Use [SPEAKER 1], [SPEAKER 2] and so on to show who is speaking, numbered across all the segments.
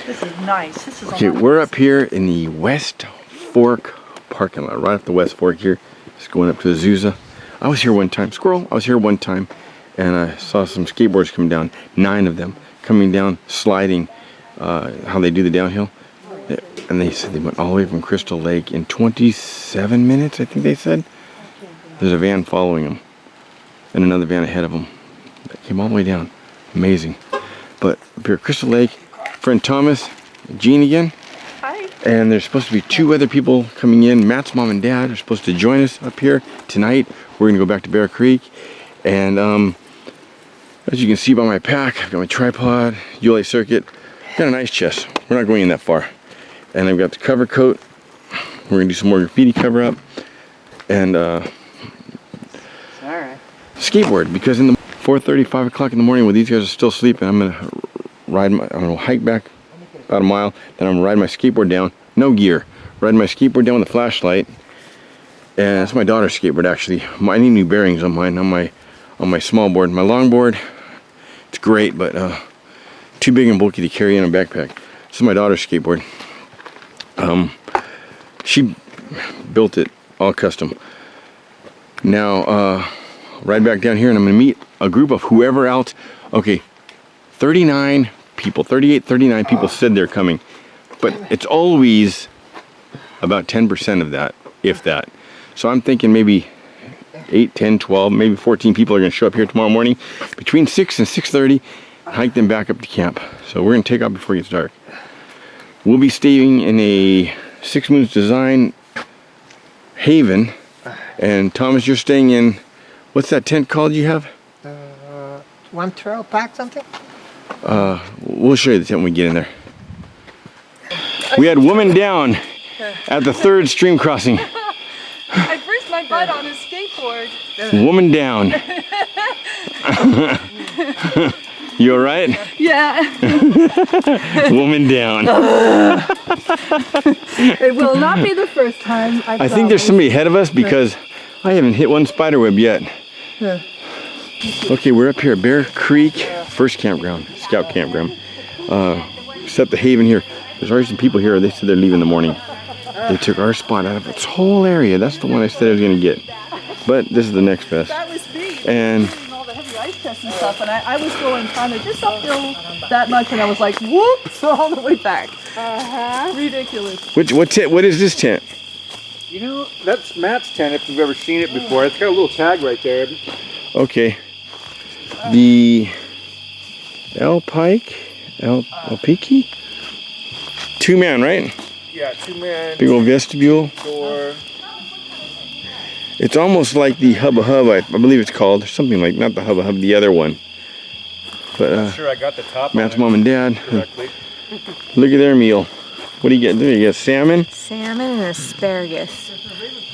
[SPEAKER 1] This is nice. This is
[SPEAKER 2] Okay, we're up here in the West Fork parking lot, right off the West Fork here. Just going up to Azusa. I was here one time, Squirrel, I was here one time, and I saw some skateboards come down, 9 of them, coming down, sliding, how they do the downhill. And they said they went all the way from Crystal Lake in 27 minutes, I think they said. There's a van following them, and another van ahead of them. That came all the way down. Amazing. But up here at Crystal Lake, friend Thomas, Jean again.
[SPEAKER 1] Hi.
[SPEAKER 2] And there's supposed to be 2 other people coming in. Matt's mom and dad are supposed to join us up here tonight. We're gonna go back to Bear Creek. And as you can see by my pack, I've got my tripod, ULA circuit, got an ice chest. We're not going in that far. And I've got the cover coat. We're gonna do some more graffiti cover up. And skateboard, because in the 4:30, 5 o'clock in the morning when these guys are still sleeping, I'm gonna hike back about a mile, then I'm gonna ride my skateboard down, no gear, ride my skateboard down with a flashlight. And it's my daughter's skateboard actually. I need new bearings on mine, on my small board. My long board, it's great, but too big and bulky to carry in a backpack. This is my daughter's skateboard. She built it all custom. Now, ride back down here and I'm gonna meet a group of whoever else. Okay, 39 people, 38, 39 people said they're coming, but it's always about 10% of that, if that. So I'm thinking maybe 8, 10, 12, maybe 14 people are gonna show up here tomorrow morning between 6 and 6:30 and hike them back up to camp. So we're gonna take off before it gets dark. We'll be staying in a Six Moons Design Haven, and Thomas, you're staying in, what's that tent called you have?
[SPEAKER 3] One trail pack something?
[SPEAKER 2] We'll show you the tent when we get in there. We had woman down at the 3rd stream crossing.
[SPEAKER 1] I bruised my butt on his skateboard.
[SPEAKER 2] Woman down. You alright?
[SPEAKER 1] Yeah.
[SPEAKER 2] Woman down.
[SPEAKER 1] It will not be the first time.
[SPEAKER 2] I think there's somebody ahead of us because I haven't hit one spider web yet.
[SPEAKER 1] Yeah.
[SPEAKER 2] Okay, we're up here at Bear Creek, first campground, scout campground. Set the Haven here. There's already some people here. They said they're leaving in the morning. They took our spot out of this whole area. That's the one I said I was going to get. But this is the next fest.
[SPEAKER 1] That was me.
[SPEAKER 2] And
[SPEAKER 1] All the heavy ice tests and stuff, and I was going kind of just uphill that much, and I was like, whoops, all the way back. Ridiculous.
[SPEAKER 2] What is this tent?
[SPEAKER 4] You know, that's Matt's tent if you've ever seen it before. It's got a little tag right there.
[SPEAKER 2] Okay. The El Pike? El Piki? 2-man, right?
[SPEAKER 4] Yeah, 2-man.
[SPEAKER 2] Big old vestibule.
[SPEAKER 4] Door.
[SPEAKER 2] It's almost like the Hubba Hub, I believe it's called, or something like, not the Hubba Hub, the other one. But
[SPEAKER 4] I'm sure I got the top
[SPEAKER 2] Matt's
[SPEAKER 4] on it
[SPEAKER 2] mom and dad.
[SPEAKER 4] correctly.
[SPEAKER 2] Look at their meal. What do you get? You get salmon?
[SPEAKER 5] Salmon and asparagus.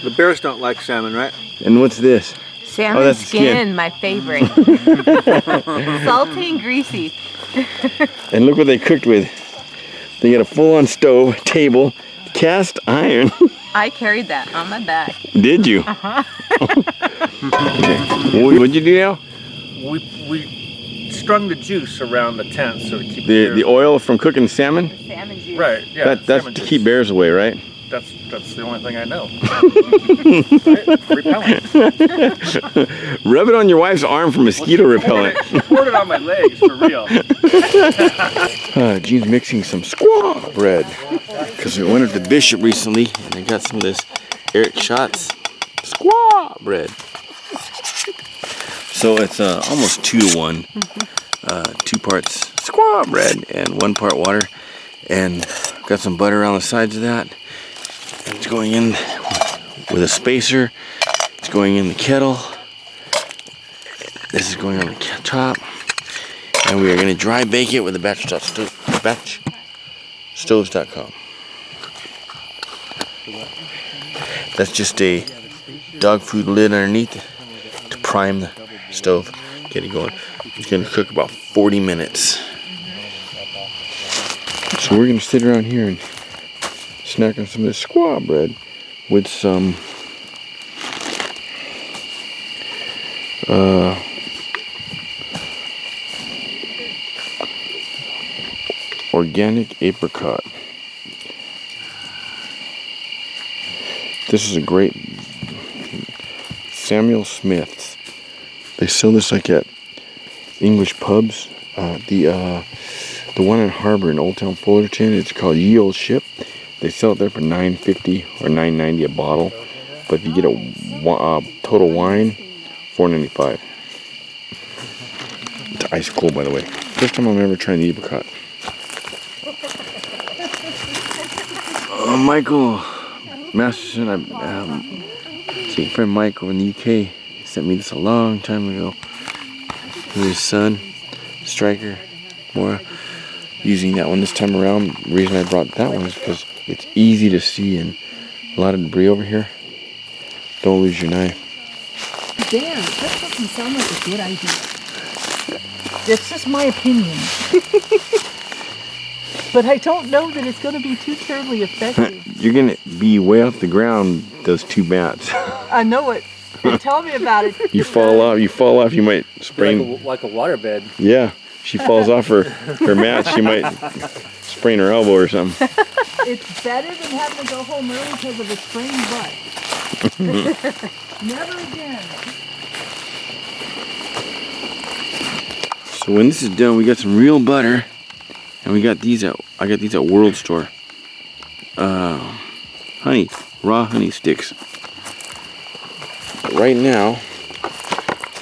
[SPEAKER 4] The bears don't like salmon, right?
[SPEAKER 2] And what's this?
[SPEAKER 5] Salmon
[SPEAKER 2] that's the
[SPEAKER 5] skin, my favorite. Salty and greasy.
[SPEAKER 2] And look what they cooked with. They got a full-on stove, table, cast iron.
[SPEAKER 5] I carried that on my back.
[SPEAKER 2] Did you?
[SPEAKER 5] Uh-huh.
[SPEAKER 2] Okay. What'd you do now?
[SPEAKER 4] We strung the juice around the tent so to keep
[SPEAKER 2] The oil from cooking salmon?
[SPEAKER 5] Salmon juice.
[SPEAKER 4] Right, yeah.
[SPEAKER 2] That's
[SPEAKER 4] salmon
[SPEAKER 2] to
[SPEAKER 4] juice.
[SPEAKER 2] keep bears away, right?
[SPEAKER 4] That's the only thing I know. Right? Repellent.
[SPEAKER 2] Rub it on your wife's arm for mosquito repellent.
[SPEAKER 4] She poured it on my legs for real.
[SPEAKER 2] Jean's mixing some squaw bread because we went up to Bishop recently and I got some of this Eric Schatz squaw bread. So it's almost 2-to-1. 2 parts squaw bread and 1 part water, and got some butter around the sides of that. It's going in with a spacer. It's going in the kettle. This is going on the top. And we are going to dry bake it with a batchstoves.com. That's just a dog food lid underneath to prime the stove, get it going. It's going to cook about 40 minutes. So we're going to sit around here and snack on some of this squaw bread with some Organic apricot. This is a great Samuel Smith's. They sell this like at English pubs. The one in Harbor in Old Town Fullerton, it's called Ye Old Ship. They sell it there for $9.50 or $9.90 a bottle. But if you get a total wine, $4.95. It's ice cold, by the way. First time I'm ever trying the apricot. Michael Masterson, see, friend Mike over in the UK sent me this a long time ago. With his son, Striker, Mora, using that one this time around. The reason I brought that one is because it's easy to see and a lot of debris over here. Don't lose your knife.
[SPEAKER 1] Dan, that doesn't sound like a good idea. It's just my opinion. But I don't know that it's going to be too terribly effective.
[SPEAKER 2] You're going to be way off the ground, those two mats.
[SPEAKER 1] I know it. Tell me about it.
[SPEAKER 2] You fall off, you might sprain.
[SPEAKER 4] Like a waterbed.
[SPEAKER 2] Yeah, she falls off her mat, she might sprain her elbow or something.
[SPEAKER 1] It's better than having to go home early because of a sprained butt. Never again.
[SPEAKER 2] So when this is done, we got some real butter, and I got these at World Store. Honey, raw honey sticks. But right now,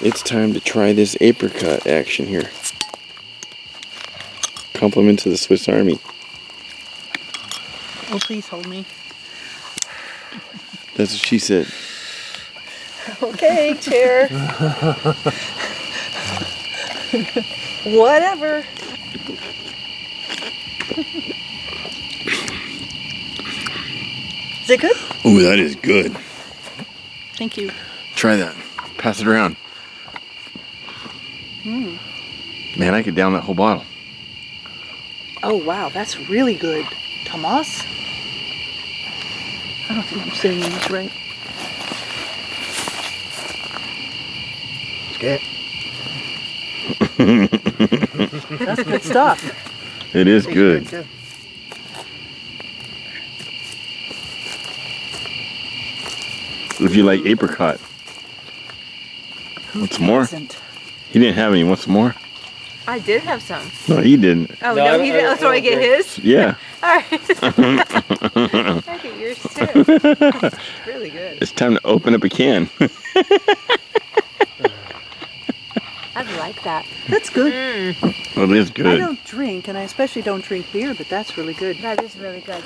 [SPEAKER 2] it's time to try this apricot action here. Compliments of the Swiss Army.
[SPEAKER 1] Oh, please hold me.
[SPEAKER 2] That's what she said.
[SPEAKER 1] Okay, chair. Whatever. Is it good?
[SPEAKER 2] Ooh, that is good.
[SPEAKER 1] Thank you.
[SPEAKER 2] Try that. Pass it around. Man, I could down that whole bottle.
[SPEAKER 1] Oh, wow, that's really good. Tomas? I don't think I'm saying this right.
[SPEAKER 3] It's good.
[SPEAKER 1] That's good stuff.
[SPEAKER 2] It is good.
[SPEAKER 3] Too.
[SPEAKER 2] If you like apricot. Want some more?
[SPEAKER 1] Doesn't.
[SPEAKER 2] He didn't have any. Want some more?
[SPEAKER 5] I did have some.
[SPEAKER 2] No, he didn't.
[SPEAKER 5] Oh,
[SPEAKER 4] No,
[SPEAKER 5] no, he didn't.
[SPEAKER 4] I
[SPEAKER 5] So I get his?
[SPEAKER 2] Yeah.
[SPEAKER 5] All right. I get yours too. Really good.
[SPEAKER 2] It's time to open up a can.
[SPEAKER 5] I like that.
[SPEAKER 1] That's good.
[SPEAKER 2] Well, it is
[SPEAKER 1] I
[SPEAKER 2] good.
[SPEAKER 1] don't drink, and I especially don't drink beer, but that's really good.
[SPEAKER 5] That is really good.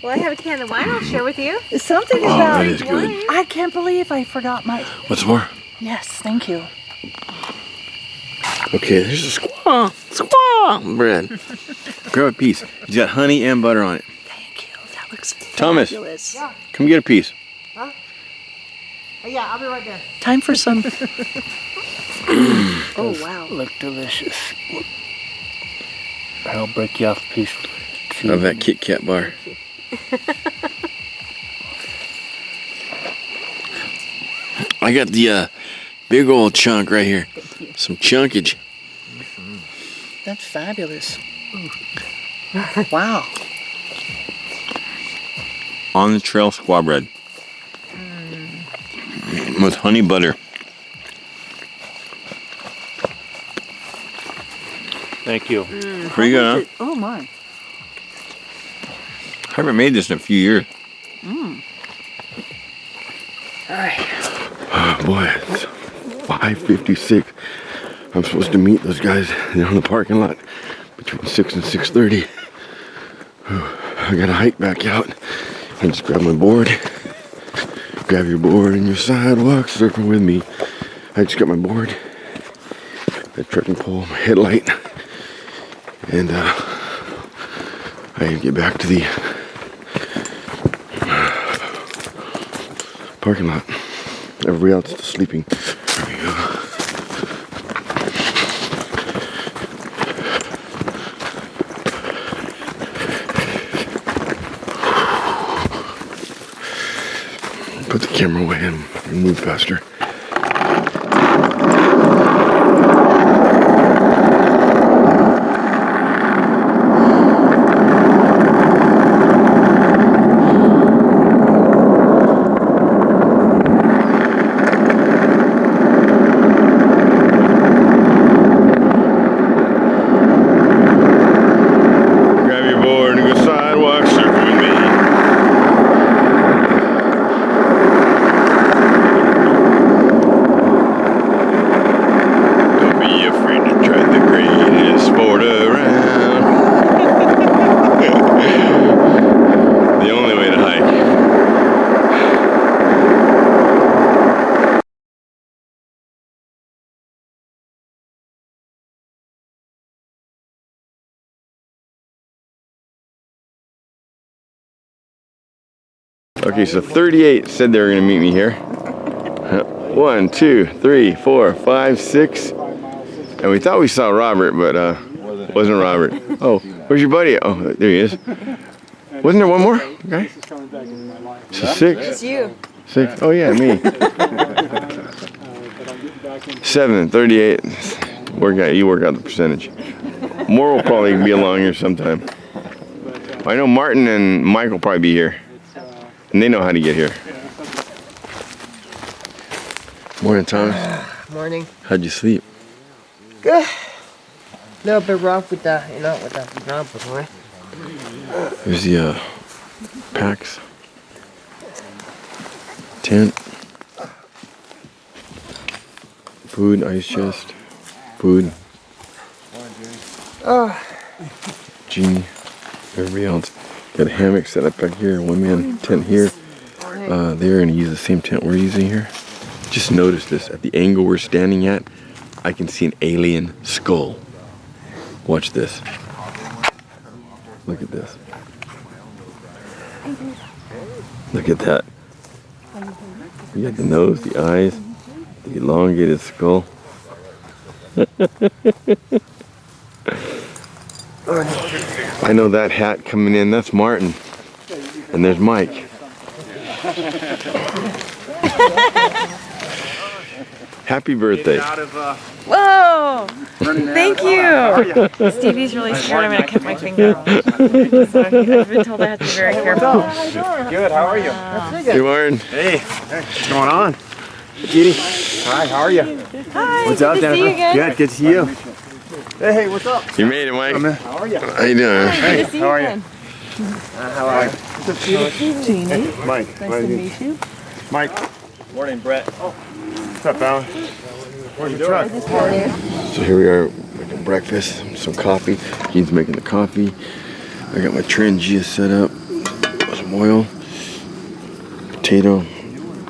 [SPEAKER 5] Well, I have a can of wine I'll share with you.
[SPEAKER 1] Something
[SPEAKER 2] Oh,
[SPEAKER 1] about
[SPEAKER 2] that is good.
[SPEAKER 1] I can't believe I forgot my...
[SPEAKER 2] What's more?
[SPEAKER 1] Yes, thank you.
[SPEAKER 2] Okay, there's a squaw bread. Grab a piece. It's got honey and butter on it.
[SPEAKER 1] Thank you. That looks
[SPEAKER 2] Thomas.
[SPEAKER 1] fabulous.
[SPEAKER 2] Come get a piece.
[SPEAKER 3] Yeah, I'll be right there.
[SPEAKER 1] Time for some... Oh, wow.
[SPEAKER 6] Look delicious. I'll break you off a piece.
[SPEAKER 2] Of that Kit Kat bar. I got the big old chunk right here. Some chunkage.
[SPEAKER 1] That's fabulous. Wow.
[SPEAKER 2] On the trail squaw bread. With honey butter.
[SPEAKER 6] Thank you.
[SPEAKER 2] Pretty good, huh?
[SPEAKER 1] Oh, my.
[SPEAKER 2] I haven't made this in a few years.
[SPEAKER 1] All right.
[SPEAKER 2] Oh boy, it's 5:56. I'm supposed to meet those guys down in the parking lot between 6 and 6:30. I gotta hike back out and just grab my board. Grab your board and your sidewalk, surfing with me. I just got my board, a trekking pole, my headlight, and I get back to the parking lot. Everybody else is sleeping. There we go. Put the camera away and move faster. Okay, so 38 said they were gonna meet me here. 1, 2, 3, 4, 5, 6. And we thought we saw Robert, but wasn't Robert. Oh, where's your buddy? Oh, there he is. Wasn't there one more? Okay. So 6.
[SPEAKER 5] It's you.
[SPEAKER 2] 6. Oh yeah, me. 7, 38. You work out the percentage. More will probably be along here sometime. I know Martin and Mike will probably be here. And they know how to get here. Morning, Thomas.
[SPEAKER 3] Morning.
[SPEAKER 2] How'd you sleep?
[SPEAKER 3] Good. Little bit rough with the, with the ground before.
[SPEAKER 2] There's the packs. Tent. Food, ice chest. Food. Genie. Everybody else. Got a hammock set up back here. One man tent here. There, and use the same tent we're using here. Just notice this. At the angle we're standing at, I can see an alien skull. Watch this. Look at this. Look at that. You got the nose, the eyes, the elongated skull. I know that hat coming in. That's Martin. And there's Mike. Happy birthday.
[SPEAKER 5] Whoa! Thank you! Stevie's really scared I'm gonna cut my finger off. So I've been told I have to be very careful.
[SPEAKER 4] Good, how are you?
[SPEAKER 2] Hey, Martin.
[SPEAKER 4] Hey, what's going on? Edie. Hi, how are you?
[SPEAKER 5] Hi,
[SPEAKER 4] What's
[SPEAKER 5] good
[SPEAKER 4] up,
[SPEAKER 5] to
[SPEAKER 4] Jennifer?
[SPEAKER 5] see you again.
[SPEAKER 4] Good to see you. Hey, what's up?
[SPEAKER 2] You made it, Mike.
[SPEAKER 4] How are you?
[SPEAKER 2] How you doing?
[SPEAKER 5] Good to see you
[SPEAKER 4] how are you?
[SPEAKER 5] again.
[SPEAKER 4] How are you?
[SPEAKER 1] Jeannie,
[SPEAKER 4] Mike.
[SPEAKER 1] nice to meet you.
[SPEAKER 4] Mike. Morning, Brett. What's up, Alan? Where's your truck?
[SPEAKER 2] So here we are making breakfast, some coffee. Jean's making the coffee. I got my Trangia set up. Some oil, potato,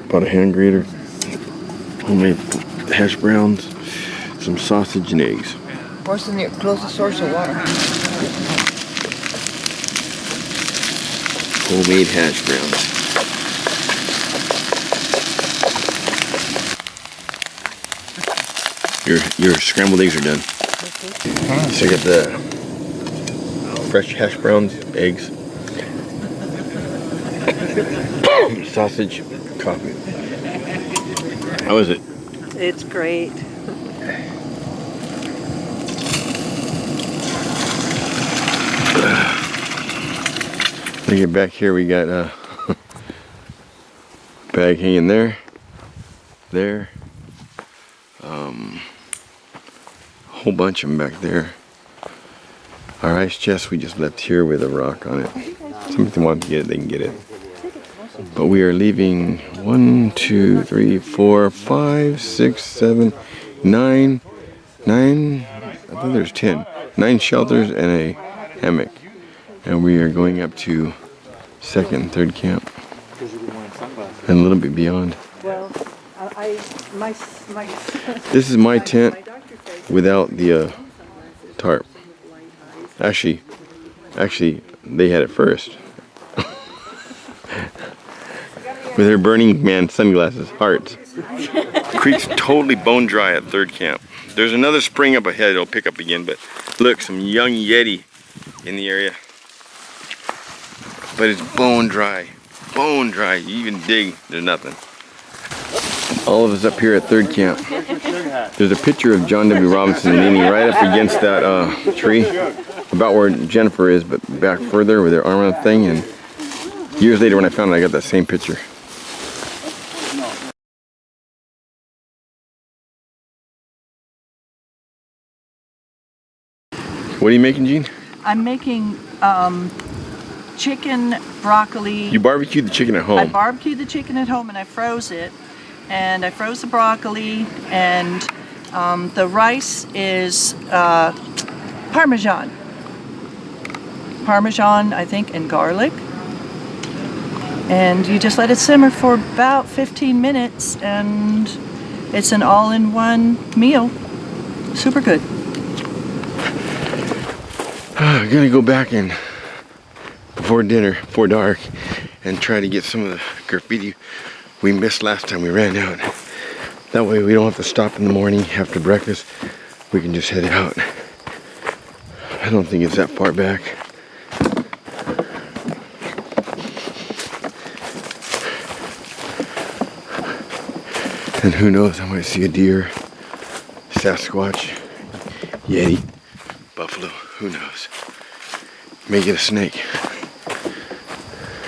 [SPEAKER 2] bought a hand grater, homemade hash browns, some sausage and eggs.
[SPEAKER 3] What's the closest source of water?
[SPEAKER 2] Homemade hash browns. Your scrambled eggs are done. So you got the fresh hash browns, eggs, sausage, coffee. How is it?
[SPEAKER 1] It's great.
[SPEAKER 2] Let me get back here. We got a bag hanging there. A whole bunch of them back there. Our ice chest we just left here with a rock on it. Somebody wants to get it, they can get it. But we are leaving 1, 2, 3, 4, 5, 6, 7, 9, I think there's 10. 9 shelters and a hammock. And we are going up to 2nd and 3rd camp. And a little bit beyond.
[SPEAKER 1] Well, my
[SPEAKER 2] This is my tent without the tarp. Actually, they had it first. With her Burning Man sunglasses, hearts. The creek's totally bone dry at 3rd camp. There's another spring up ahead, it'll pick up again, but look, some young yeti in the area. But it's bone dry. Bone dry. You even dig, there's nothing. All of us up here at 3rd camp. There's a picture of John W. Robinson leaning right up against that tree, about where Jennifer is, but back further with her arm on the thing. And years later when I found it, I got that same picture. What are you making, Jean?
[SPEAKER 1] I'm making chicken, broccoli.
[SPEAKER 2] You barbecued the chicken at
[SPEAKER 1] I
[SPEAKER 2] home.
[SPEAKER 1] barbecued the chicken at home and I froze it. And I froze the broccoli, and the rice is Parmesan. Parmesan, I think, and garlic. And you just let it simmer for about 15 minutes, and it's an all-in-one meal. Super good.
[SPEAKER 2] I'm gonna go back in before dinner, before dark, and try to get some of the graffiti we missed last time we ran out. That way we don't have to stop in the morning after breakfast. We can just head out. I don't think it's that far back. And who knows, I might see a deer, Sasquatch, Yeti, buffalo, who knows. May get a snake.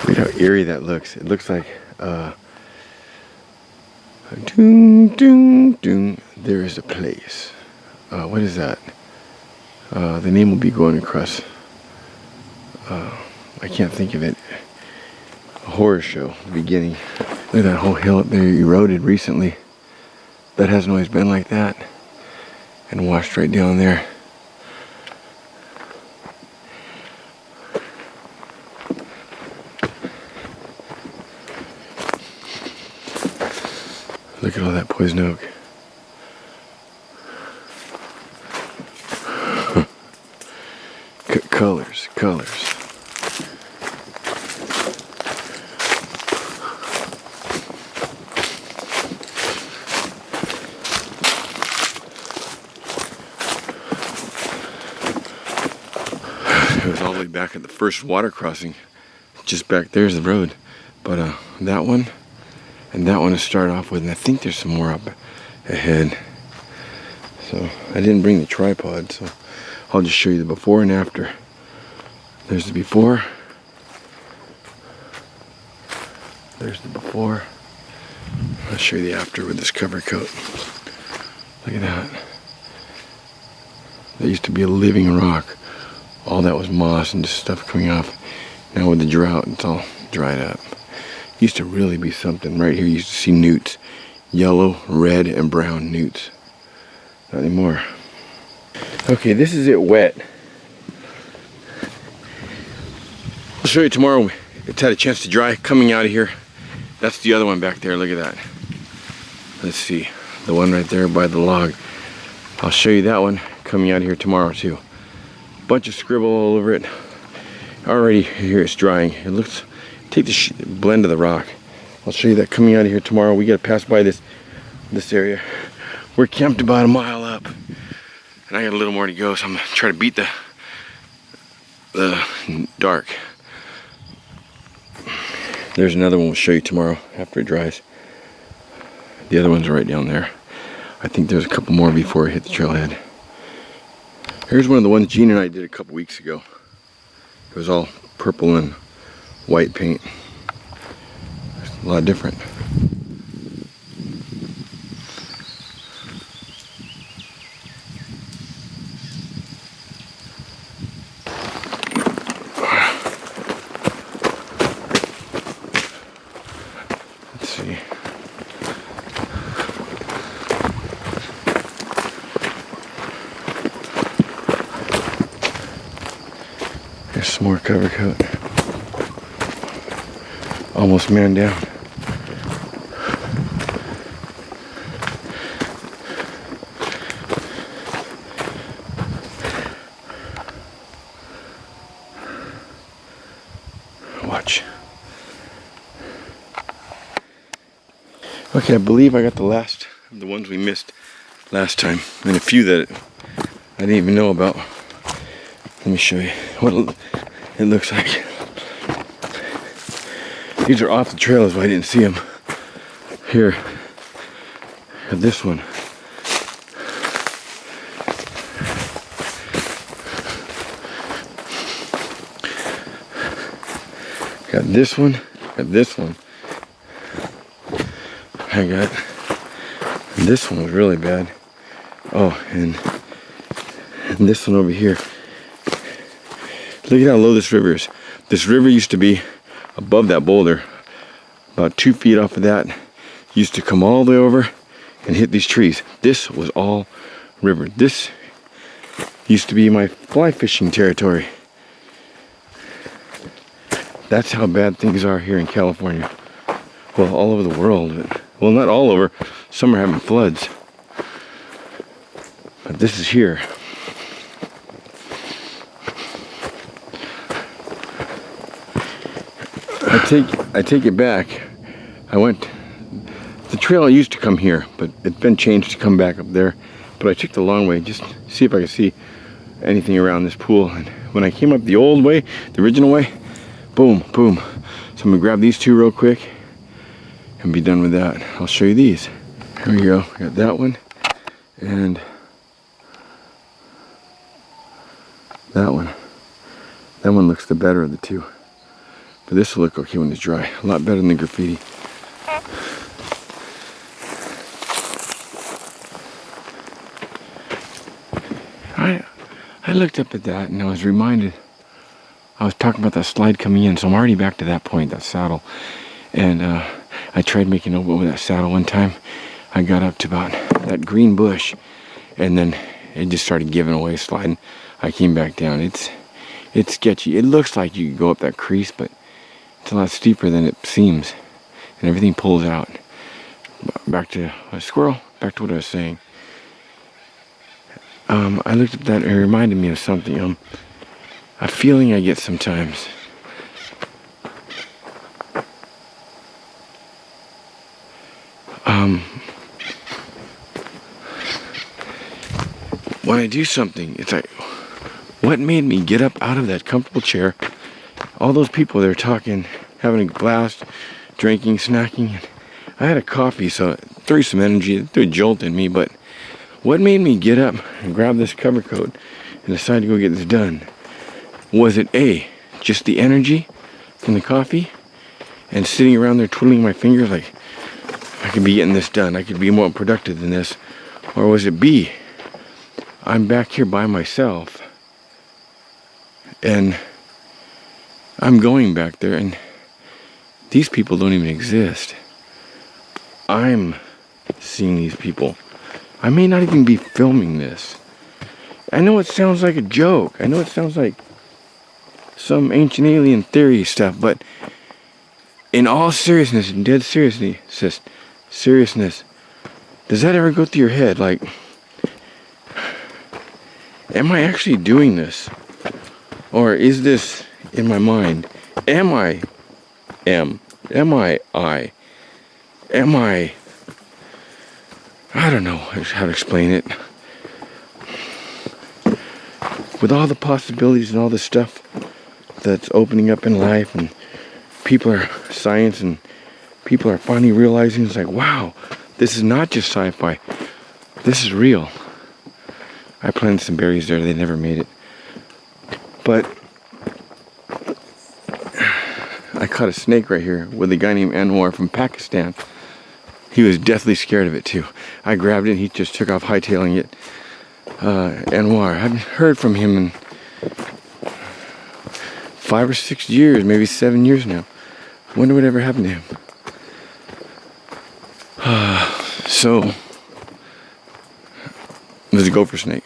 [SPEAKER 2] Look at how eerie that looks. It looks like doom, doom, doom. There is a place. What is that? The name will be going across. I can't think of it. A horror show, the beginning. Look at that whole hill up there eroded recently. That hasn't always been like that. And washed right down there. Look at all that poison oak. Colors, colors. It was all the way back at the first water crossing. Just back there's the road. But that one and that one to start off with, and I think there's some more up ahead. So I didn't bring the tripod, so I'll just show you the before and after. There's the before. There's the before. I'll show you the after with this cover coat. Look at that. That used to be a living rock. All that was moss and just stuff coming off. Now with the drought, it's all dried up. Used to really be something. Right here you used to see newts. Yellow, red, and brown newts. Not anymore. Okay, this is it wet. I'll show you tomorrow. It's had a chance to dry coming out of here. That's the other one back there. Look at that. Let's see. The one right there by the log. I'll show you that one coming out of here tomorrow too. Bunch of scribble all over it. Already here it's drying. It looks, take the blend of the rock. I'll show you that coming out of here tomorrow. We gotta pass by this area. We're camped about a mile up. And I got a little more to go, so I'm gonna try to beat the dark. There's another one we'll show you tomorrow after it dries. The other ones are right down there. I think there's a couple more before I hit the trailhead. Here's one of the ones Gene and I did a couple weeks ago. It was all purple and white paint. It's a lot different. Let's see. There's some more cover coat. Almost man down. Watch. Okay, I believe I got the last of the ones we missed last time, and a few that I didn't even know about. Let me show you what it looks like. These are off the trail, is why I didn't see them. Here, this one. Got this one, got this one. I got this one was really bad. Oh, and this one over here. Look at how low this river is. This river used to be above that boulder. About 2 feet off of that. Used to come all the way over and hit these trees. This was all river. This used to be my fly fishing territory. That's how bad things are here in California. Well, all over the world. But, well, not all over. Some are having floods. But this is here. I take it back. The trail used to come here, but it's been changed to come back up there. But I took the long way just to see if I could see anything around this pool. And when I came up the old way, the original way, boom, boom. So I'm gonna grab these two real quick and be done with that. I'll show you these. Here we go. Got that one and that one. That one looks the better of the two. But this will look okay when it's dry. A lot better than the graffiti. I looked up at that and I was reminded, I was talking about that slide coming in, so I'm already back to that point, that saddle. And I tried making over with that saddle one time. I got up to about that green bush and then it just started giving away, sliding. I came back down. It's sketchy. It looks like you could go up that crease, but it's a lot steeper than it seems. And everything pulls out. Back to a squirrel, back to what I was saying. I looked at that and it reminded me of something. A feeling I get sometimes. When I do something, it's like, what made me get up out of that comfortable chair? All those people there talking, having a blast, drinking, snacking. I had a coffee, so it threw some energy, it threw a jolt in me, but what made me get up and grab this cover coat and decide to go get this done? Was it A, just the energy from the coffee and sitting around there twiddling my fingers like, I could be getting this done, I could be more productive than this? Or was it B, I'm back here by myself and I'm going back there and these people don't even exist. I'm seeing these people. I may not even be filming this. I know it sounds like a joke. I know it sounds like some ancient alien theory stuff, but in all seriousness, in dead seriousness, does that ever go through your head? Like, am I actually doing this? Or is this in my mind? Am I? I don't know how to explain it. With all the possibilities and all the stuff that's opening up in life, and science and people are finally realizing, it's like, wow, this is not just sci-fi. This is real. I planted some berries there, they never made it. But I caught a snake right here with a guy named Anwar from Pakistan. He was deathly scared of it too. I grabbed it and he just took off hightailing it. Anwar, I haven't heard from him in 5 or 6 years, maybe 7 years now. Wonder what ever happened to him. So, there's a gopher snake.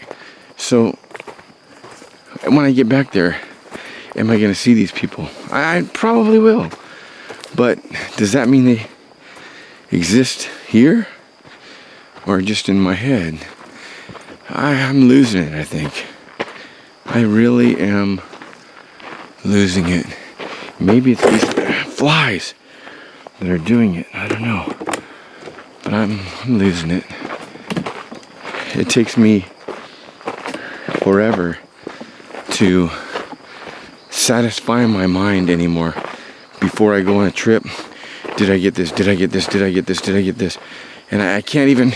[SPEAKER 2] So, when I get back there, am I going to see these people? I probably will. But does that mean they exist here? Or just in my head? I'm losing it, I think. I really am losing it. Maybe it's these flies that are doing it. I don't know. But I'm losing it. It takes me forever to satisfy my mind anymore before I go on a trip. Did I get this? Did I get this? Did I get this? Did I get this? And I can't even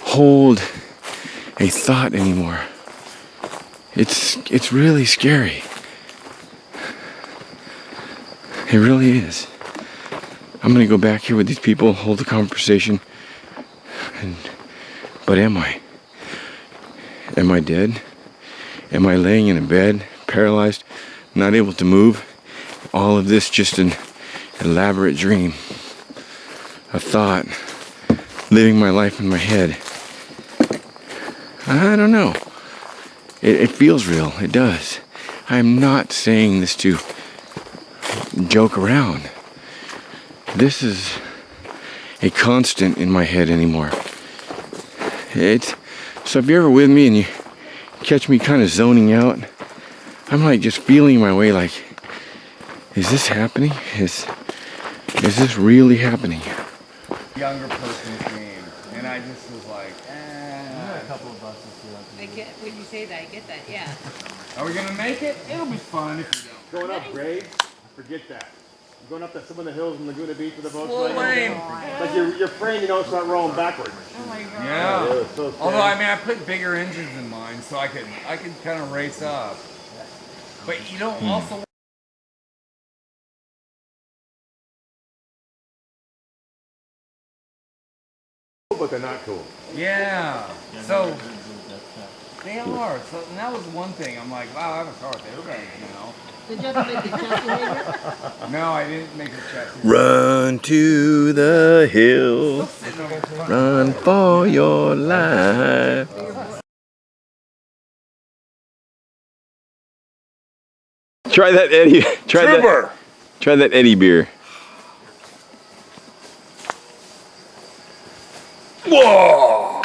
[SPEAKER 2] hold a thought anymore. It's really scary. It really is. I'm gonna go back here with these people, hold a conversation. But am I? Am I dead? Am I laying in a bed, paralyzed, not able to move? All of this just an elaborate dream. A thought, living my life in my head. I don't know. It feels real, it does. I'm not saying this to joke around. This is a constant in my head anymore. So if you're ever with me and you catch me kind of zoning out, I'm like just feeling my way, like Is this happening? Is this really happening?
[SPEAKER 7] Younger person's game, and I just was like, a couple of buses here.
[SPEAKER 8] I get when you say that. I get that. Yeah.
[SPEAKER 7] Are we gonna make it? It'll be fun if we don't.
[SPEAKER 4] Going up grades, forget that. Going up some of the hills in Laguna Beach with the boats.
[SPEAKER 7] Full lane.
[SPEAKER 4] Like you're praying you don't start rolling backwards.
[SPEAKER 8] Oh my god.
[SPEAKER 7] Yeah.
[SPEAKER 4] It was so scary.
[SPEAKER 7] Although I mean, I put bigger engines in mine, so I could kind of race up. But you don't also.
[SPEAKER 4] But they're not cool.
[SPEAKER 7] Yeah. So they are. So and that was one thing. I'm like, wow, I have a car with everybody, you know.
[SPEAKER 8] Did you have to make the chassis bigger?
[SPEAKER 7] No, I didn't make the chassis.
[SPEAKER 2] Run to the hills. Run for your life. Try that Eddie. Try that Eddie beer. Whoa!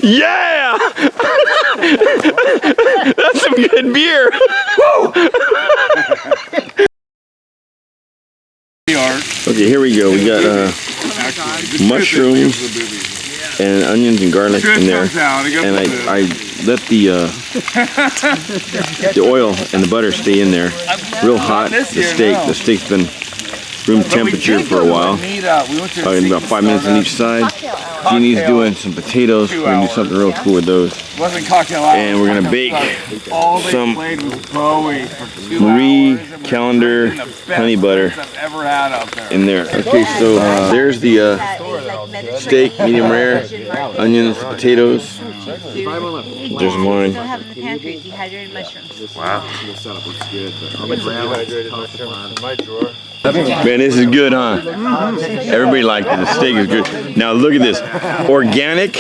[SPEAKER 2] Yeah! That's some good beer. Okay, here we go. We got mushrooms and onions and garlic in there, and I let the oil and the butter stay in there, real hot. The steak's been room temperature for a while. About 5 minutes on each side. Jeannie's doing some potatoes. We're gonna do something real cool with those. And we're gonna bake some Marie Calendar honey butter in there. Okay, so there's the steak, medium rare, onions, potatoes. There's mine.
[SPEAKER 5] Still have in the pantry dehydrated mushrooms.
[SPEAKER 2] Wow. Man, this is good, huh? Everybody liked it. The steak is good. Now look at this. Organic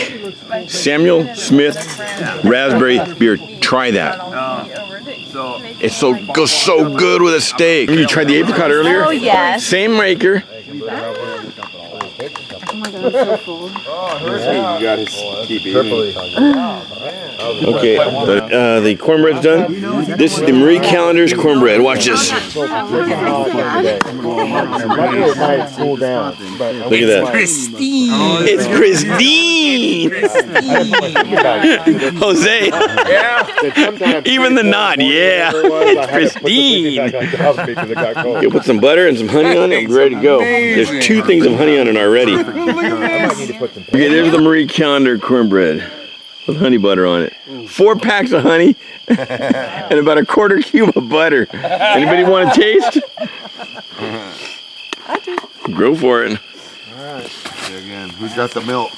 [SPEAKER 2] Samuel Smith raspberry beer. Try that. It goes so good with a steak. You tried the apricot earlier?
[SPEAKER 5] Oh, yes.
[SPEAKER 2] Same maker.
[SPEAKER 5] Oh my god, I'm so full.
[SPEAKER 4] You got his keep eating.
[SPEAKER 2] Okay, the cornbread's done. This is the Marie Callender's cornbread. Watch this. Look at that.
[SPEAKER 7] Pristine.
[SPEAKER 2] It's pristine. Jose.
[SPEAKER 4] Yeah.
[SPEAKER 2] Even the nod. Yeah. It's pristine. You put some butter and some honey on it. We're ready to go. There's 2 things of honey on it already. Okay, there's the Marie Callender cornbread with honey butter on it. 4 packs of honey and about a 1/4 cube of butter. Anybody want to taste?
[SPEAKER 1] I do.
[SPEAKER 2] Go for it.
[SPEAKER 9] Again, who's got the milk?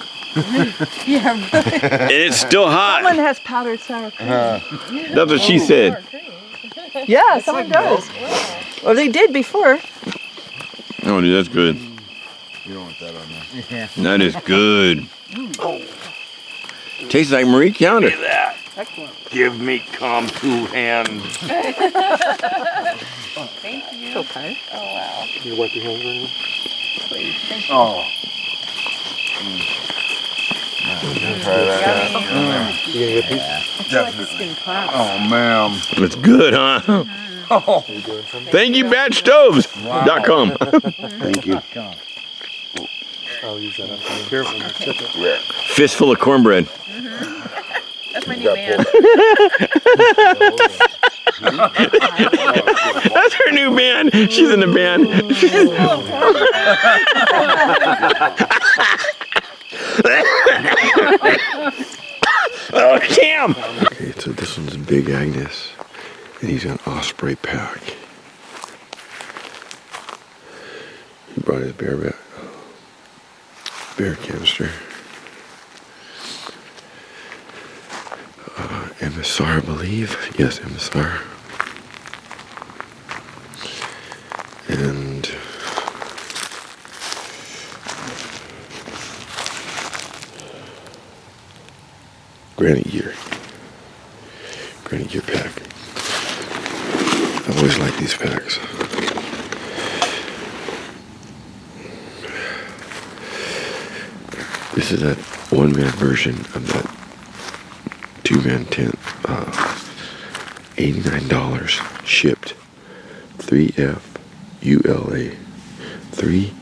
[SPEAKER 1] Yeah.
[SPEAKER 2] And it's still hot.
[SPEAKER 1] Someone has powdered sour cream.
[SPEAKER 2] That's what she said.
[SPEAKER 1] Yeah, someone does. Or they did before.
[SPEAKER 2] Oh, dude, that's good.
[SPEAKER 9] You don't want that on there.
[SPEAKER 2] That is good. Tastes like Marie Calendar.
[SPEAKER 6] Look at that. Give me calm 2 hands.
[SPEAKER 8] Thank you.
[SPEAKER 1] It's okay.
[SPEAKER 8] Oh wow.
[SPEAKER 4] You wipe your hands right now?
[SPEAKER 8] Please. Thank you.
[SPEAKER 6] Oh.
[SPEAKER 4] You gonna get a piece?
[SPEAKER 9] Definitely. Oh, man.
[SPEAKER 2] It's good, huh?
[SPEAKER 6] Oh.
[SPEAKER 2] Thank you, batchstoves.com.
[SPEAKER 4] Thank you. I'll use that after. Careful, yeah.
[SPEAKER 2] Fistful of cornbread.
[SPEAKER 8] That's my new band.
[SPEAKER 2] That's her new band. She's in the band. Oh, Cam! Okay, so this one's Big Agnes, and he's an Osprey pack. He brought his bear canister. MSR, I believe. Yes, MSR. And Granite Gear pack. I've always liked these packs. This is that one-man version of that two-man tent. $89 shipped. 3F ULA 3F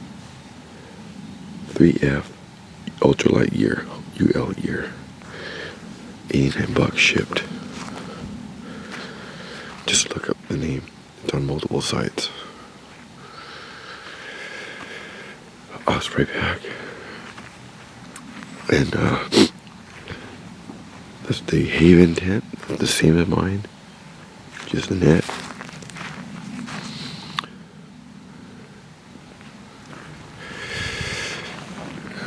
[SPEAKER 2] ultralight gear UL gear. $89 shipped. Just look up the name. It's on multiple sites. Osprey pack. And that's the Haven tent, the same as mine. Just the net.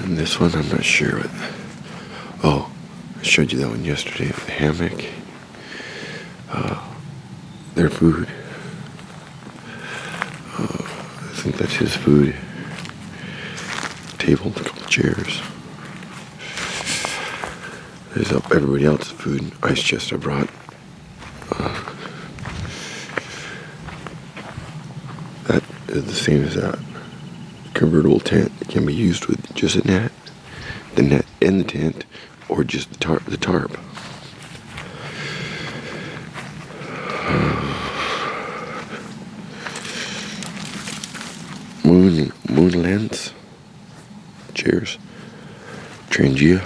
[SPEAKER 2] And this one, I'm not sure what. Oh, I showed you that one yesterday with the hammock. Their food. I think that's his food. Table, a couple chairs. There's up everybody else's food. Ice chest I brought. That is the same as that. Convertible tent. It can be used with just a net, the net in the tent, or just the tarp. Moon lens. Chairs. Trangia.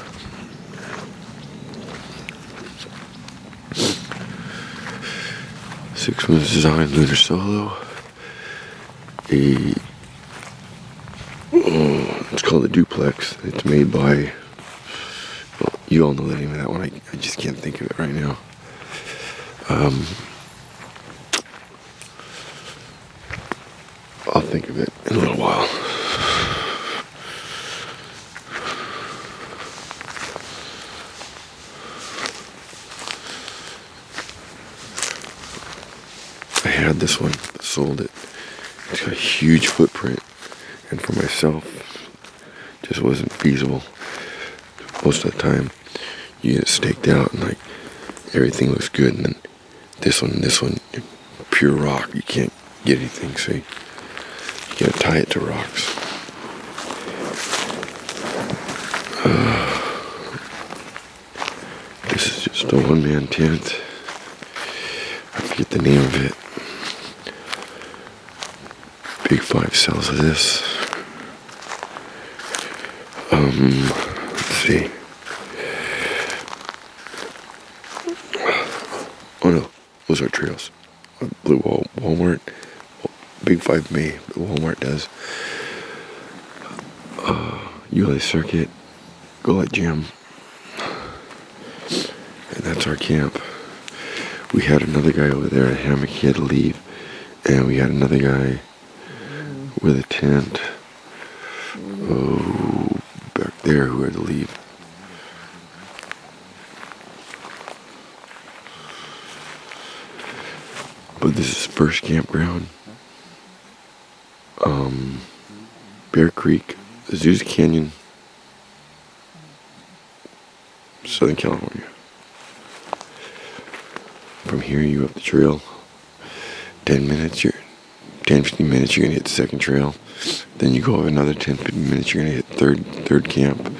[SPEAKER 2] Six Moons Design Lunar Solo. It's called a duplex. It's made by, well, you all know the name of that one. I just can't think of it right now. I'll think of it in a little while. I had this one, but sold it. It's got a huge footprint, and for myself, just wasn't feasible. Most of the time, you get it staked out and like everything looks good, and then this one, pure rock. You can't get anything, so you gotta tie it to rocks. This is just a one-man tent. I forget the name of it. Big Five sells this. Let's see. Oh no, those are trails. Blue Walmart. Big Five may, but Walmart does. ULA Circuit. Go Light Gym. And that's our camp. We had another guy over there in a hammock. He had to leave. And we had another guy with a tent. Oh, back there who had to leave. But this is first campground. Bear Creek, Azusa Canyon, Southern California. From here you up the trail. 10 minutes, 10-15 minutes, you're gonna hit the second trail. Then you go up another 10-15 minutes, you're gonna hit third camp.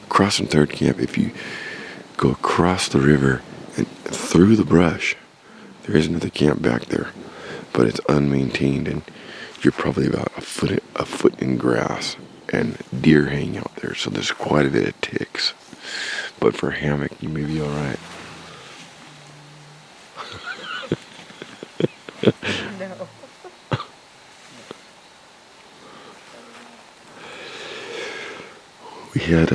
[SPEAKER 2] Crossing third camp, if you go across the river and through the brush, there is another camp back there, but it's unmaintained, and you're probably about a foot in grass, and deer hang out there, so there's quite a bit of ticks. But for a hammock, you may be all right.
[SPEAKER 5] No.
[SPEAKER 2] We had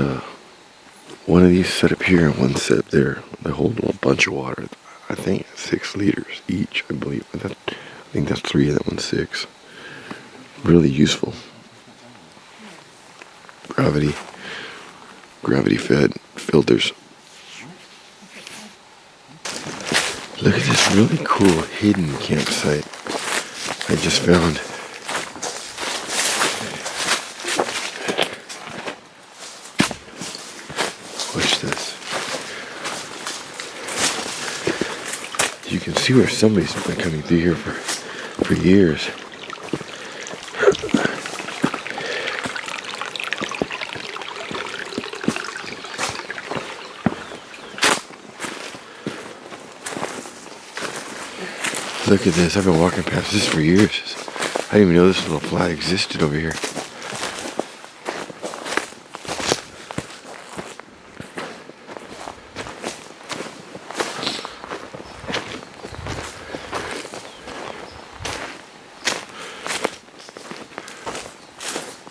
[SPEAKER 2] one of these set up here and one set up there. They hold a bunch of water. I think 6 liters each, I believe. I think that's 3 and that one's 6. Really useful. Gravity fed filters. Look at this really cool hidden campsite I just found. Watch this. You can see where somebody's been coming through here for years. Look at this. I've been walking past this for years. I didn't even know this little flat existed over here.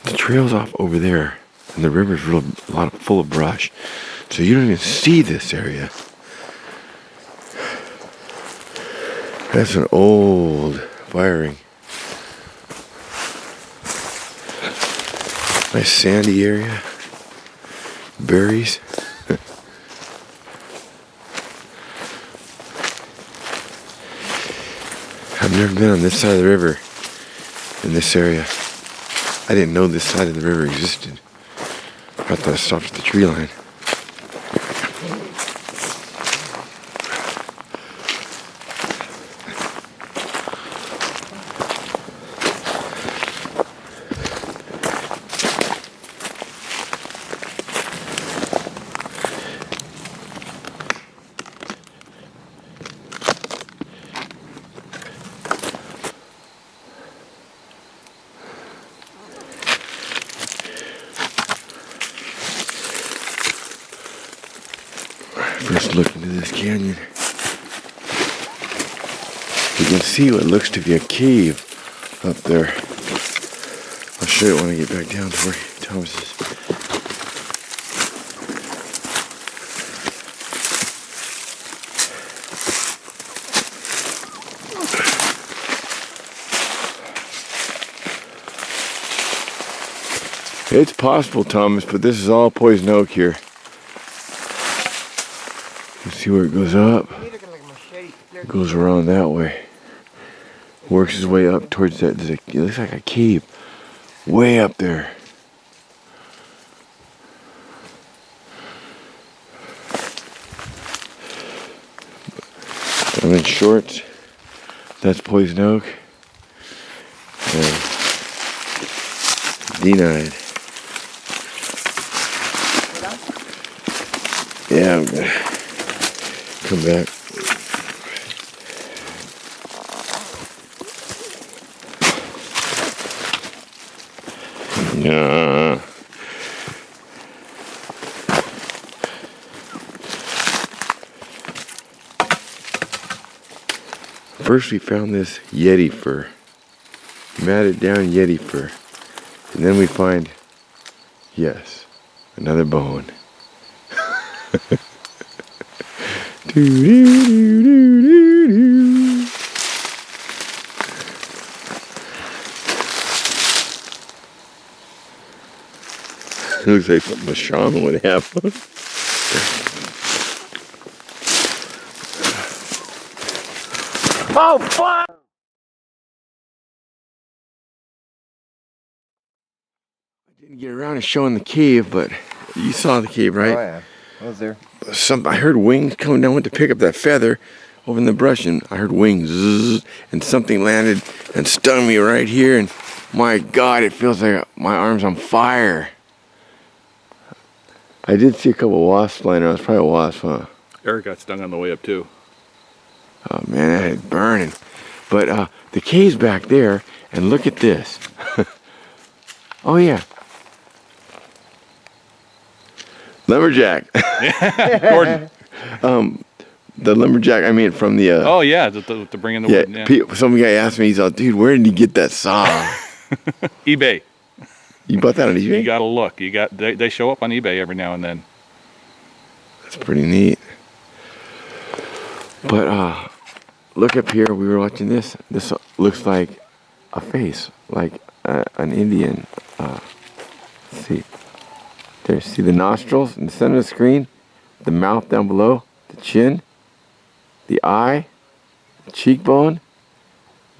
[SPEAKER 2] The trail's off over there, and the river's full of brush, so you don't even see this area. That's an old firing. Nice sandy area. Berries. I've never been on this side of the river in this area. I didn't know this side of the river existed. I thought it stopped at the tree line. First look into this canyon. You can see what looks to be a cave up there. I'll show you when I get back down to where Thomas is. It's possible, Thomas, but this is all poison oak here. See where it goes up? It goes around that way. Works his way up towards that. It looks like a cave way up there. I'm in shorts. That's poison oak. And denied. Yeah, I'm gonna come back. Yeah. First we found this Yeti fur. Matted down Yeti fur. And then we find, yes, another bone. Looks like something a shaman would have. Oh, fuck! I didn't get around to showing the cave, but you saw the cave, right?
[SPEAKER 3] Oh yeah, I was there.
[SPEAKER 2] I heard wings coming down. Went to pick up that feather over in the brush, and I heard wings, zzz, and something landed and stung me right here. And my God, it feels like my arm's on fire. I did see a couple of wasps flying around. It's probably a wasp, huh?
[SPEAKER 4] Eric got stung on the way up too.
[SPEAKER 2] Oh man, that is burning. But the cave's back there, and look at this. Oh yeah. Lumberjack.
[SPEAKER 4] Gordon.
[SPEAKER 2] The lumberjack, I mean from the...
[SPEAKER 4] Oh yeah, to bring in the wood.
[SPEAKER 2] Yeah. Some guy asked me, he's like, dude, where did he get that saw?
[SPEAKER 4] eBay.
[SPEAKER 2] You bought that on eBay?
[SPEAKER 4] You gotta look. They show up on eBay every now and then.
[SPEAKER 2] That's pretty neat. But look up here, we were watching this. This looks like a face, like an Indian. See, there, see the nostrils in the center of the screen, the mouth down below, the chin, the eye, the cheekbone.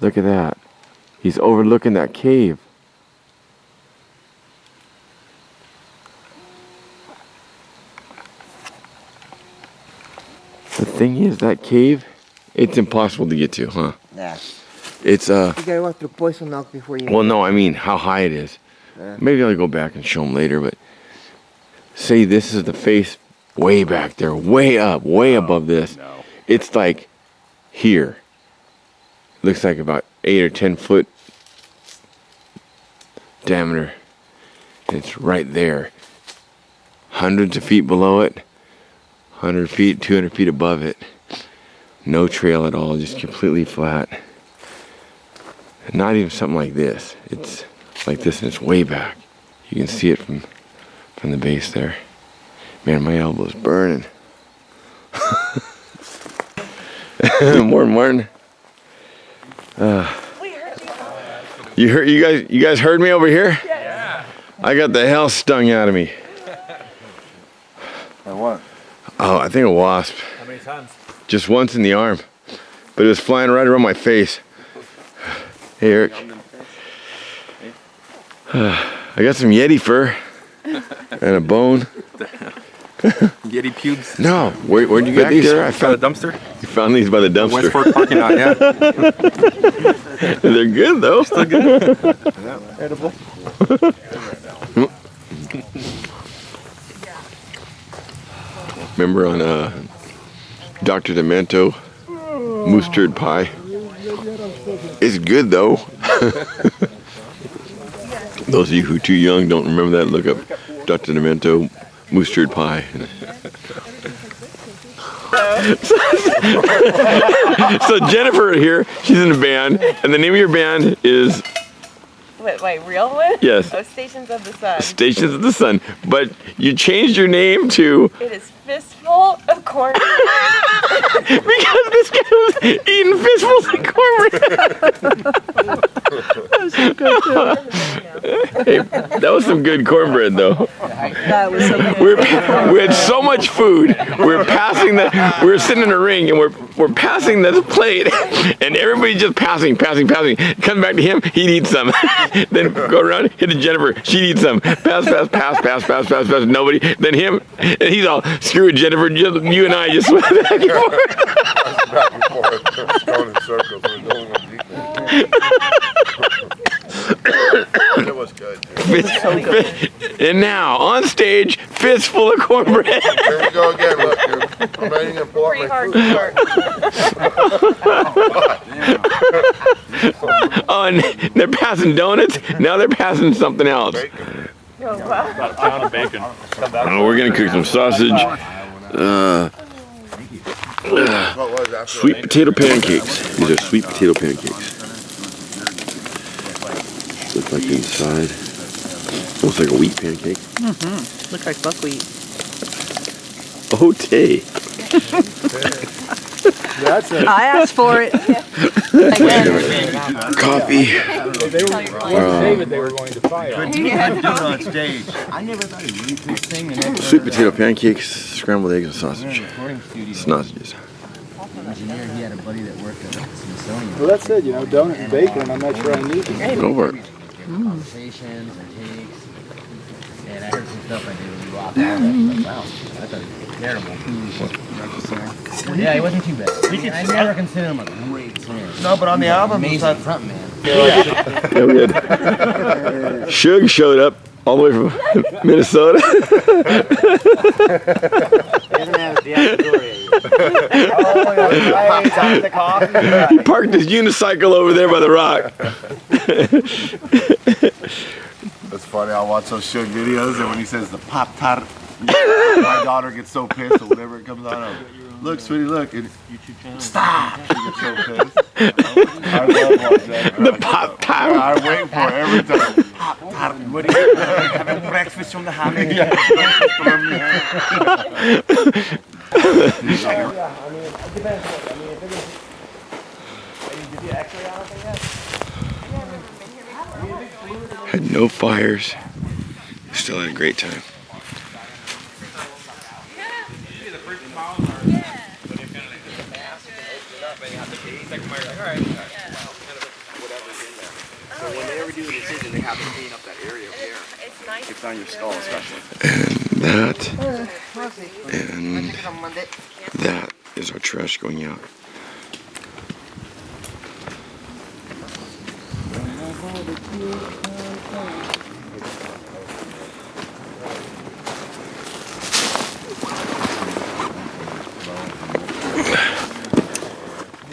[SPEAKER 2] Look at that. He's overlooking that cave. The thing is, that cave, it's impossible to get to, huh?
[SPEAKER 3] Yeah.
[SPEAKER 2] It's
[SPEAKER 3] You gotta walk through poison oak before you.
[SPEAKER 2] well, no, I mean how high it is.
[SPEAKER 3] Yeah.
[SPEAKER 2] Maybe I'll go back and show them later, but say this is the face way back there, way up, way above this.
[SPEAKER 4] No.
[SPEAKER 2] It's like here. looks like about 8 or 10 foot diameter. And it's right there. Hundreds of feet below it. 100 feet, 200 feet above it. No trail at all, just completely flat. Not even something like this. It's like this and it's way back. You can see it from the base there. Man, my elbow's burning. Martin. You guys heard me over here?
[SPEAKER 4] Yeah.
[SPEAKER 2] I got the hell stung out of me.
[SPEAKER 9] By what?
[SPEAKER 2] Oh, I think a wasp.
[SPEAKER 4] How many times?
[SPEAKER 2] Just once in the arm. But it was flying right around my face. Hey, Eric. I got some Yeti fur and a bone.
[SPEAKER 10] Yeti pubes.
[SPEAKER 2] No, where'd you get these? I found
[SPEAKER 10] a dumpster.
[SPEAKER 2] You found these by the dumpster.
[SPEAKER 10] West Fork parking lot, yeah.
[SPEAKER 2] They're good though.
[SPEAKER 10] Still good.
[SPEAKER 4] Edible.
[SPEAKER 2] Remember on Dr. Demento, moose turd pie? It's good though. Those of you who are too young don't remember that, look up Dr. Demento, moose turd pie. So Jennifer here, she's in a band, and the name of your band is...
[SPEAKER 5] Wait, real one?
[SPEAKER 2] Yes.
[SPEAKER 5] Oh, Stations of the Sun.
[SPEAKER 2] Stations of the Sun. But you changed your name to...
[SPEAKER 5] It is Fistful of Cornbread.
[SPEAKER 2] Because this guy was eating fistfuls of cornbread. Hey, that was some good cornbread though.
[SPEAKER 1] That was so good.
[SPEAKER 2] We had so much food. We were sitting in a ring and we're passing this plate and everybody's just passing. Come back to him, he'd eat some. Then go around, hit to Jennifer, she'd eat some. Pass. Nobody. Then him, and he's all, screw it, Jennifer, just, you and I just went back and forth.
[SPEAKER 9] Back and forth. It's going in circles. We're going on deep. It was good.
[SPEAKER 2] And now, on stage, fistful of cornbread.
[SPEAKER 9] Here we go again. Look, I'm not even going to pull up
[SPEAKER 5] Pretty
[SPEAKER 9] my
[SPEAKER 5] hard to
[SPEAKER 2] Oh, and they're passing donuts. Now they're passing something else.
[SPEAKER 9] bacon.
[SPEAKER 4] About a pound of bacon.
[SPEAKER 2] Oh, we're gonna cook some sausage.
[SPEAKER 9] What was after
[SPEAKER 2] Sweet potato pancakes. These are sweet potato pancakes. Look like inside. Almost like a wheat pancake.
[SPEAKER 1] Look like buckwheat.
[SPEAKER 2] Oh, Tay.
[SPEAKER 4] That's it.
[SPEAKER 1] I asked for it.
[SPEAKER 2] Coffee.
[SPEAKER 4] They were David, they were going to fire.
[SPEAKER 9] on stage?
[SPEAKER 2] Sweet potato pancakes, scrambled eggs, and sausage. Sausages.
[SPEAKER 7] He had a buddy that worked at the Smithsonian.
[SPEAKER 4] Well, that's it, donut and bacon, I'm not sure I need it.
[SPEAKER 2] Over.
[SPEAKER 7] Conversations and takes. And I heard some stuff I did when we walked out. I was like, wow, I thought he was terrible. Yeah, he wasn't too bad. I never considered him a great singer.
[SPEAKER 3] No, but on the album, it's
[SPEAKER 7] Amazing
[SPEAKER 3] not
[SPEAKER 7] front man.
[SPEAKER 2] Yeah, we had Suge showed up all the way from Minnesota. He parked his unicycle over there by the rock.
[SPEAKER 9] That's funny. I watch those Suge videos, and when he says the Pop Tart, my daughter gets so pissed or whatever it comes out of. Look, sweetie, look. And, stop! She gets so pissed. I love watching that.
[SPEAKER 2] The Pop Tart.
[SPEAKER 9] I wait for it every time. Pop Tart.
[SPEAKER 3] What do you having breakfast from the hammock?
[SPEAKER 9] Yeah.
[SPEAKER 2] Had no fires. Still had a great time.
[SPEAKER 10] So when they ever do a decision, they have to clean up that area up there. It's on your skull, especially.
[SPEAKER 2] And that is our trash going out.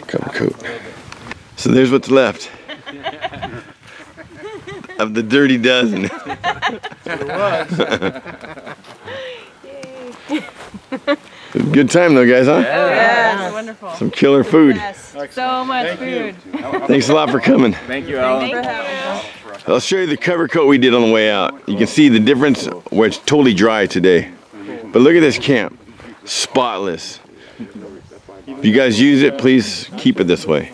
[SPEAKER 2] Cover coat. So there's what's left of the dirty dozen. Good time though, guys, huh?
[SPEAKER 5] Yes, wonderful.
[SPEAKER 2] Some killer food.
[SPEAKER 5] So much food.
[SPEAKER 2] Thanks a lot for coming.
[SPEAKER 4] Thank you, Alan.
[SPEAKER 2] I'll show you the cover coat we did on the way out. You can see the difference where it's totally dry today. But look at this camp. Spotless. If you guys use it, please keep it this way.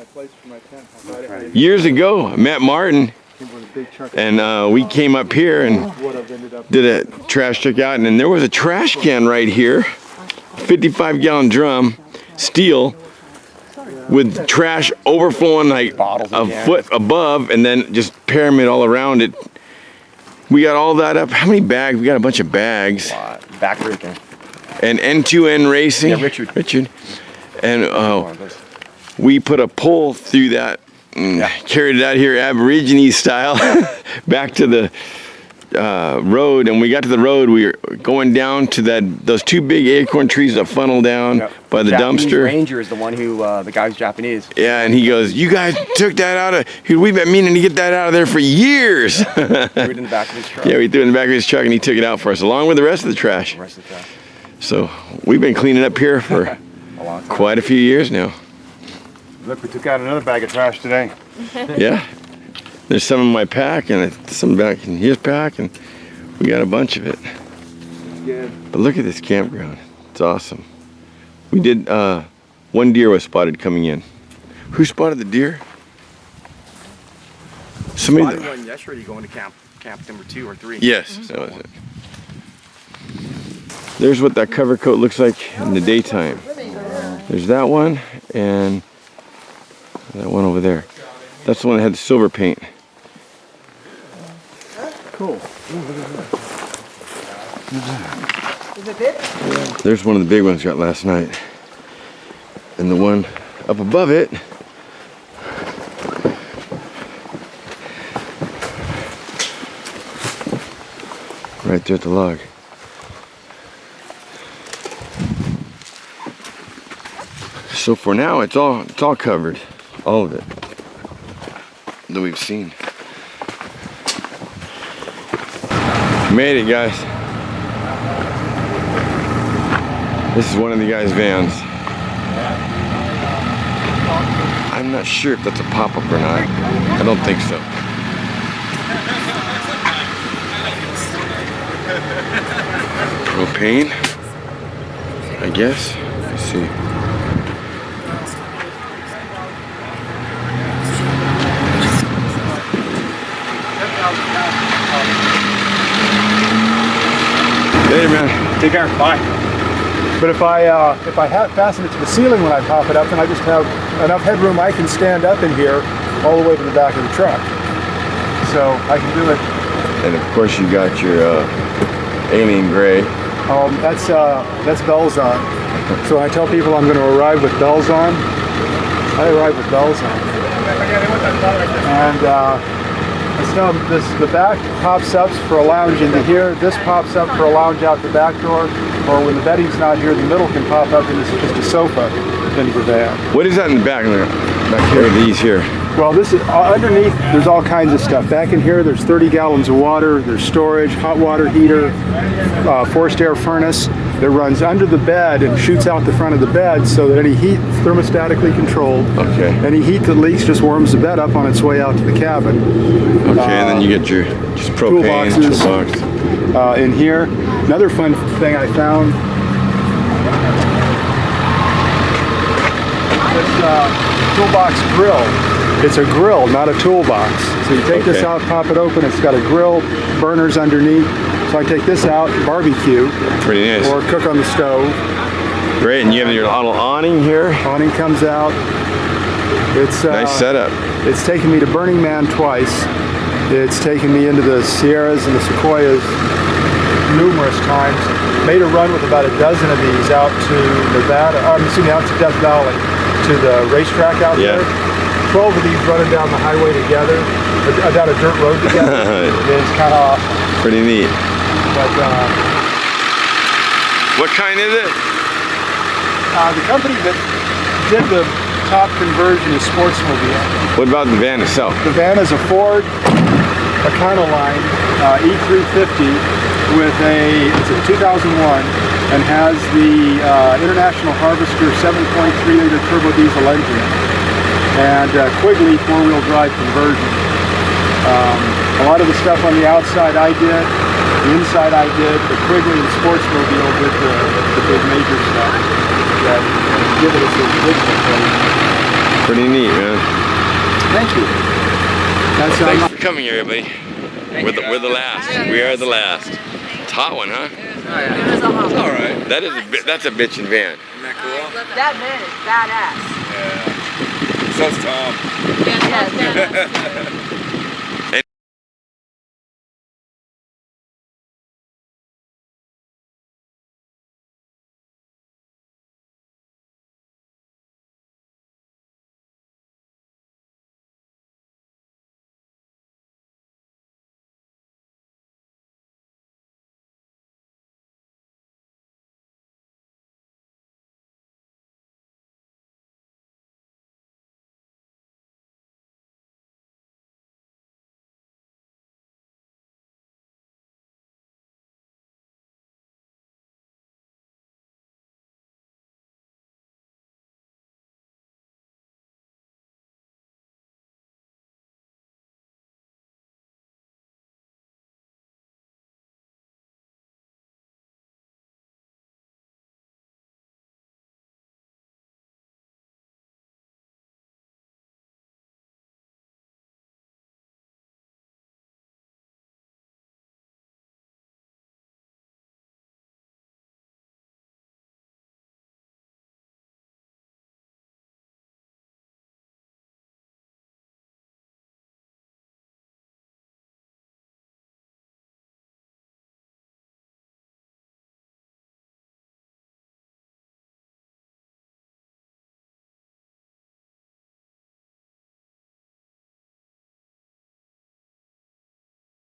[SPEAKER 2] Years ago, I met Martin, and we came up here and did a trash check out, and then there was a trash can right here, 55-gallon drum, steel, with trash overflowing like a foot above, and then just pyramid all around it. We got all that up. How many bags? We got a bunch of bags.
[SPEAKER 10] Backbreaking.
[SPEAKER 2] And N2N Racing.
[SPEAKER 10] Yeah, Richard.
[SPEAKER 2] And we put a pole through that and carried it out here Aborigine style back to the road. And we got to the road, we were going down to those two big acorn trees that funnel down by the
[SPEAKER 10] Japanese
[SPEAKER 2] dumpster.
[SPEAKER 10] Ranger is the one who, the guy who's Japanese.
[SPEAKER 2] Yeah, and he goes, you guys took that out of, we've been meaning to get that out of there for years.
[SPEAKER 10] Threw it in the back of his truck.
[SPEAKER 2] Yeah, we threw it in the back of his truck and he took it out for us along with the rest of the trash. So we've been cleaning up here for quite a few years now.
[SPEAKER 4] Look, we took out another bag of trash today.
[SPEAKER 2] Yeah, there's some in my pack and some back in his pack, and we got a bunch of it.
[SPEAKER 4] Good.
[SPEAKER 2] But look at this campground. It's awesome. We did, one deer was spotted coming in. Who spotted the deer? Somebody.
[SPEAKER 10] Spotted one yesterday going to camp number 2 or 3.
[SPEAKER 2] Yes, that was it. There's what that cover coat looks like in the daytime. There's that one and that one over there. That's the one that had the silver paint.
[SPEAKER 4] Cool.
[SPEAKER 2] There's one of the big ones got last night. And the one up above it right there at the log. So for now, it's all covered, all of it that we've seen. Made it, guys. This is one of the guys' vans. I'm not sure if that's a pop-up or not. I don't think so. Propane, I guess. Let's see. Later, man.
[SPEAKER 4] Take care. Bye. But if I fasten it to the ceiling when I pop it up, then I just have enough headroom I can stand up in here all the way to the back of the truck. So I can do it.
[SPEAKER 2] And of course you got your alien gray.
[SPEAKER 4] That's bells on. So when I tell people I'm going to arrive with bells on, I arrive with bells on. And the back pops up for a lounge into here. This pops up for a lounge out the back door. Or when the bedding's not here, the middle can pop up and it's just a sofa into the van.
[SPEAKER 2] What is that in the back here? These here.
[SPEAKER 4] Well, this is underneath. There's all kinds of stuff. Back in here, there's 30 gallons of water. There's storage, hot water heater, forced air furnace that runs under the bed and shoots out the front of the bed, so that any heat is thermostatically controlled.
[SPEAKER 2] Okay.
[SPEAKER 4] Any heat that leaks just warms the bed up on its way out to the cabin.
[SPEAKER 2] Okay, and then you get your just propane toolbox.
[SPEAKER 4] In here, another fun thing I found. This toolbox grill. It's a grill, not a toolbox. So you take this out, pop it open. It's got a grill, burners underneath. So I take this out, barbecue.
[SPEAKER 2] Pretty nice.
[SPEAKER 4] Or cook on the stove.
[SPEAKER 2] Great, and you have your little awning here.
[SPEAKER 4] Awning comes out. It's
[SPEAKER 2] nice setup.
[SPEAKER 4] It's taken me to Burning Man twice. It's taken me into the Sierras and the Sequoias numerous times. Made a run with about a dozen of these out to Nevada, out to Death Valley, to the racetrack out there. 12 of these running down the highway together, down a dirt road together. It's kind of awesome.
[SPEAKER 2] Pretty neat.
[SPEAKER 4] But,
[SPEAKER 2] what kind is it?
[SPEAKER 4] The company that did the top conversion is Sportsmobile.
[SPEAKER 2] What about the van itself?
[SPEAKER 4] The van is a Ford Econoline E350 with it's a 2001 and has the International Harvester 7.3 liter turbo diesel engine and Quigley four-wheel drive conversion. A lot of the stuff on the outside I did, the inside I did, the Quigley and Sportsmobile did the big major stuff that give it its original flavor.
[SPEAKER 2] Pretty neat, man.
[SPEAKER 4] Thank you. That's
[SPEAKER 2] Thanks for coming, everybody. We're the last. We are the last. It's a hot one, huh?
[SPEAKER 10] It was a hot one.
[SPEAKER 2] All right. That's a bitchin' van.
[SPEAKER 10] Isn't that cool?
[SPEAKER 8] That man is badass.
[SPEAKER 6] Yeah. So's Tom.
[SPEAKER 8] Yes.